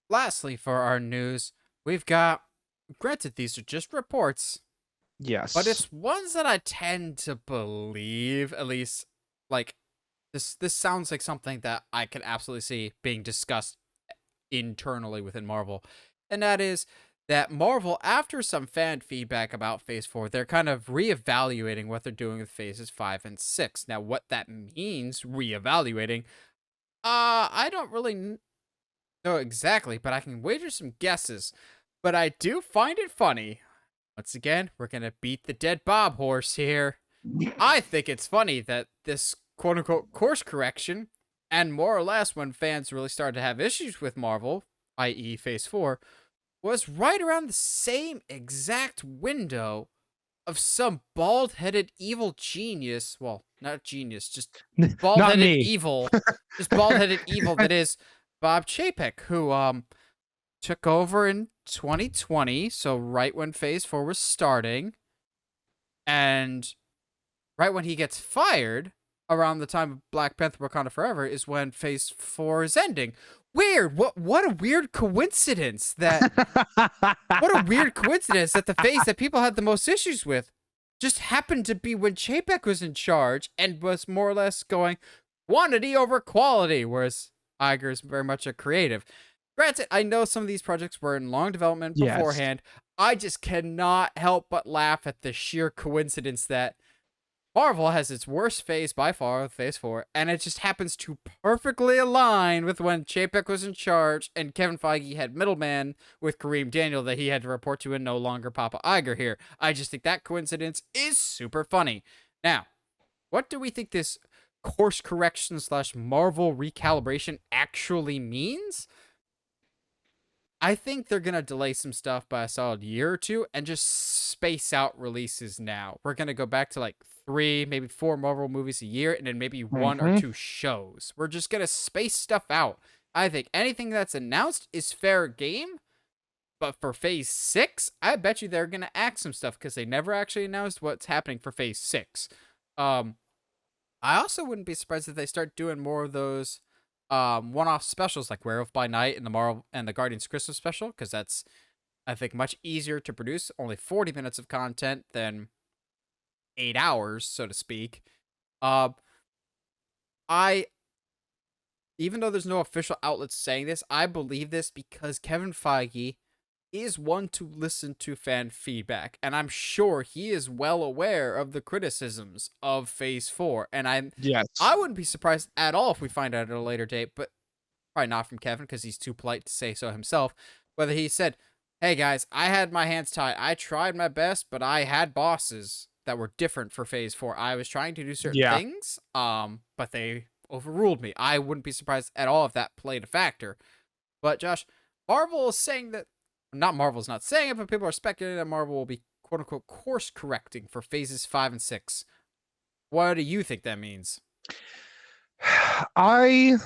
lastly, for our news, we've got, granted, these are just reports, but Yes. it's ones that I tend to believe, at least, like, this sounds like something that I can absolutely see being discussed internally within Marvel. And that is that Marvel, after some fan feedback about Phase 4, they're kind of reevaluating what they're doing with Phases 5 and 6. Now, what that means, reevaluating, I don't really know exactly, but I can wager some guesses. But I do find it funny. Once again, we're going to beat the dead Bob horse here. I think it's funny that this quote unquote course correction, and more or less when fans really started to have issues with Marvel, i.e., Phase 4, was right around the same exact window of some bald headed evil genius. Well, not genius, just bald Not headed me. evil. Just bald headed evil that is Bob Chapek, who took over in 2020, so right when Phase 4 was starting, and right when he gets fired, around the time of Black Panther Wakanda Forever, is when Phase 4 is ending. Weird. What a weird coincidence that what a weird coincidence that the phase that people had the most issues with just happened to be when Chapek was in charge and was more or less going quantity over quality, whereas Iger is very much a creative. Granted, I know some of these projects were in long development Yes. beforehand. I just cannot help but laugh at the sheer coincidence that Marvel has its worst phase by far, Phase 4, and it just happens to perfectly align with when Chapek was in charge and Kevin Feige had middleman with Kareem Daniel that he had to report to and no longer Papa Iger here. I just think that coincidence is super funny. Now, what do we think this course correction slash Marvel recalibration actually means? I think they're gonna delay some stuff by a solid year or two and just space out releases now. We're gonna go back to like 3, maybe 4 Marvel movies a year and then maybe 1 or Hmm. 2 shows. We're just gonna space stuff out. I think anything that's announced is fair game, but for Phase 6, I bet you they're gonna act some stuff because they never actually announced what's happening for Phase 6. Um, I also wouldn't be surprised if they start doing more of those one-off specials like Werewolf by Night and the Marvel and the Guardians Christmas special, because that's, I think, much easier to produce. Only 40 minutes of content than 8 hours, so to speak. Uh, I Even though there's no official outlets saying this, I believe this because Kevin Feige is one to listen to fan feedback, and I'm sure he is well aware of the criticisms of Phase 4. And Yes. I wouldn't be surprised at all if we find out at a later date, but probably not from Kevin because he's too polite to say so himself. Whether he said, "Hey guys, I had my hands tied. I tried my best, but I had bosses that were different for Phase 4. I was trying to do certain Yeah. things, but they overruled me." I wouldn't be surprised at all if that played a factor. But Josh, Marvel is saying that, not Marvel's not saying it, but people are speculating that Marvel will be quote unquote course correcting for Phases 5 and 6. What do you think that means? I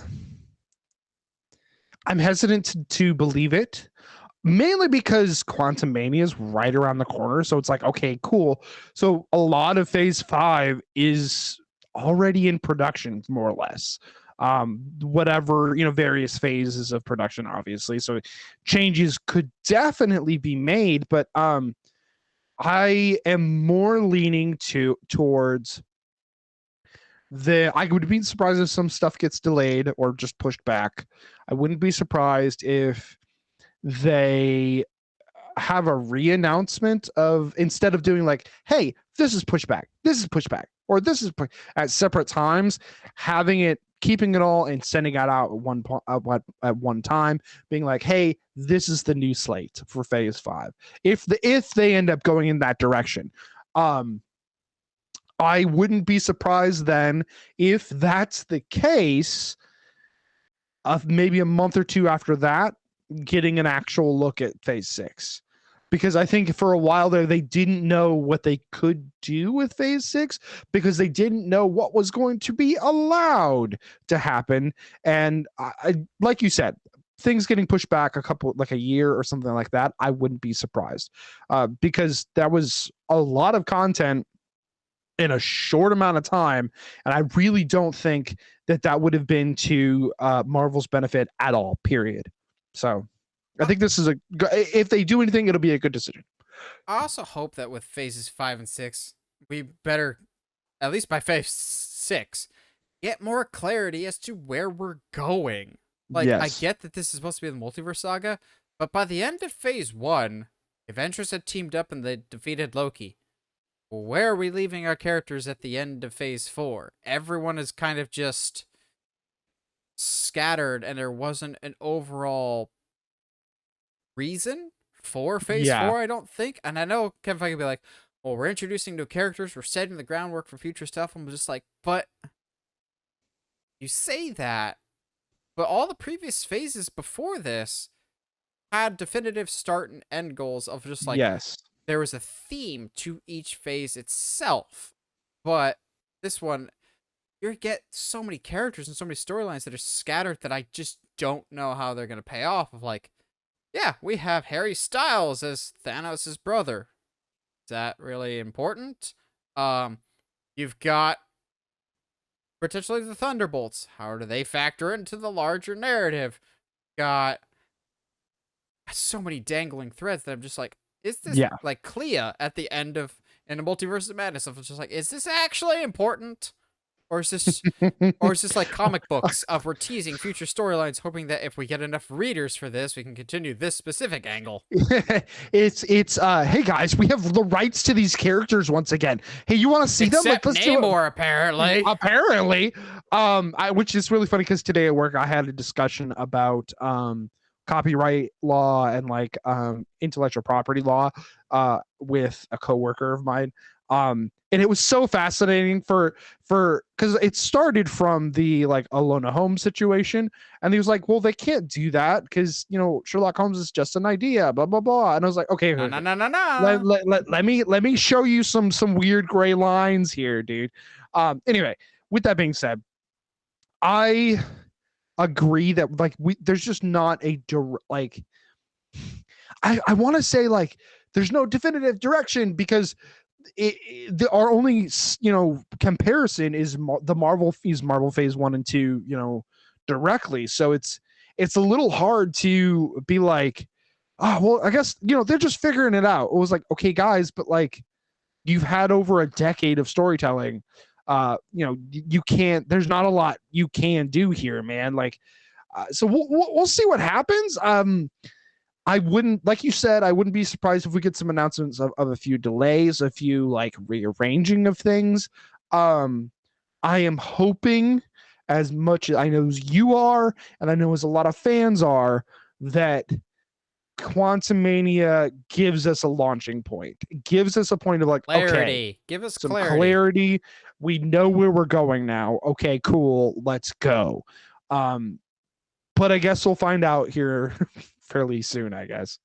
I'm hesitant to believe it, mainly because Quantum Mania is right around the corner. So it's like, okay, cool. So a lot of Phase 5 is already in production, more or less. Whatever, various phases of production, obviously. So changes could definitely be made, but I am more leaning towards I would be surprised if some stuff gets delayed or just pushed back. I wouldn't be surprised if they have a re-announcement of, instead of doing like, hey, this is pushback, this is pushback, or this is at separate times, having it, keeping it all and sending it out at one time, being like, hey, this is the new slate for Phase 5. If they end up going in that direction, um I wouldn't be surprised then if that's the case of maybe a month or two after that, getting an actual look at Phase 6. Because I think for a while there, they didn't know what they could do with Phase 6 because they didn't know what was going to be allowed to happen. And like you said, things getting pushed back like a year or something like that, I wouldn't be surprised, because that was a lot of content in a short amount of time, and I really don't think that would have been to Marvel's benefit at all. Period. So I think this is if they do anything, it'll be a good decision. I also hope that with phases 5 and 6, we better, at least by phase 6, get more clarity as to where we're going. Like, I Yes. get that this is supposed to be the multiverse saga, but by the end of phase 1, Avengers had teamed up and they defeated Loki. Where are we leaving our characters at the end of phase 4? Everyone is kind of just scattered, and there wasn't an overall reason for phase Yeah. 4, I don't think. And I know Kevin Feige could be like, well, we're introducing new characters, we're setting the groundwork for future stuff. I'm just like, but you say that, but all the previous phases before this had definitive start and end goals of just like, Yes. there was a theme to each phase itself. But this one, you get so many characters and so many storylines that are scattered that I just don't know how they're going to pay off. Of like, yeah, we have Harry Styles as Thanos' brother. Is that really important? You've got potentially the Thunderbolts. How do they factor into the larger narrative? Got so many dangling threads that I'm just like, is this Yeah. like Clea at the end of in a Multiverse of Madness? I'm just like, is this actually important? Or is this like comic books of we're teasing future storylines, hoping that if we get enough readers for this, we can continue this specific angle. it's hey guys, we have the rights to these characters once again. Hey, you want to see them? Except Like, let's do it. Namor, apparently. Apparently, which is really funny because today at work I had a discussion about copyright law and like intellectual property law with a coworker of mine. And it was so fascinating for because it started from the like Alona Holmes situation, and he was like, well, they can't do that because Sherlock Holmes is just an idea, blah blah blah. And I was like, okay, No. let me show you some weird gray lines here, dude. Anyway, with that being said, I agree that like there's just not a like I want to say like there's no definitive direction because our only comparison is the Marvel phase 1 and 2 directly, so it's a little hard to be like, oh well, I guess they're just figuring it out. It was like, okay guys, but like you've had over a decade of storytelling. You can't, there's not a lot you can do here, man. Like so we'll see what happens. I wouldn't, like you said, I wouldn't be surprised if we get some announcements of a few delays, a few like rearranging of things. I am hoping, as much as I know as you are, and I know as a lot of fans are, that Quantumania gives us a launching point. It gives us a point of like, clarity. Okay, Give us some clarity. We know where we're going now. Okay, cool. Let's go. But I guess we'll find out here fairly soon, I guess.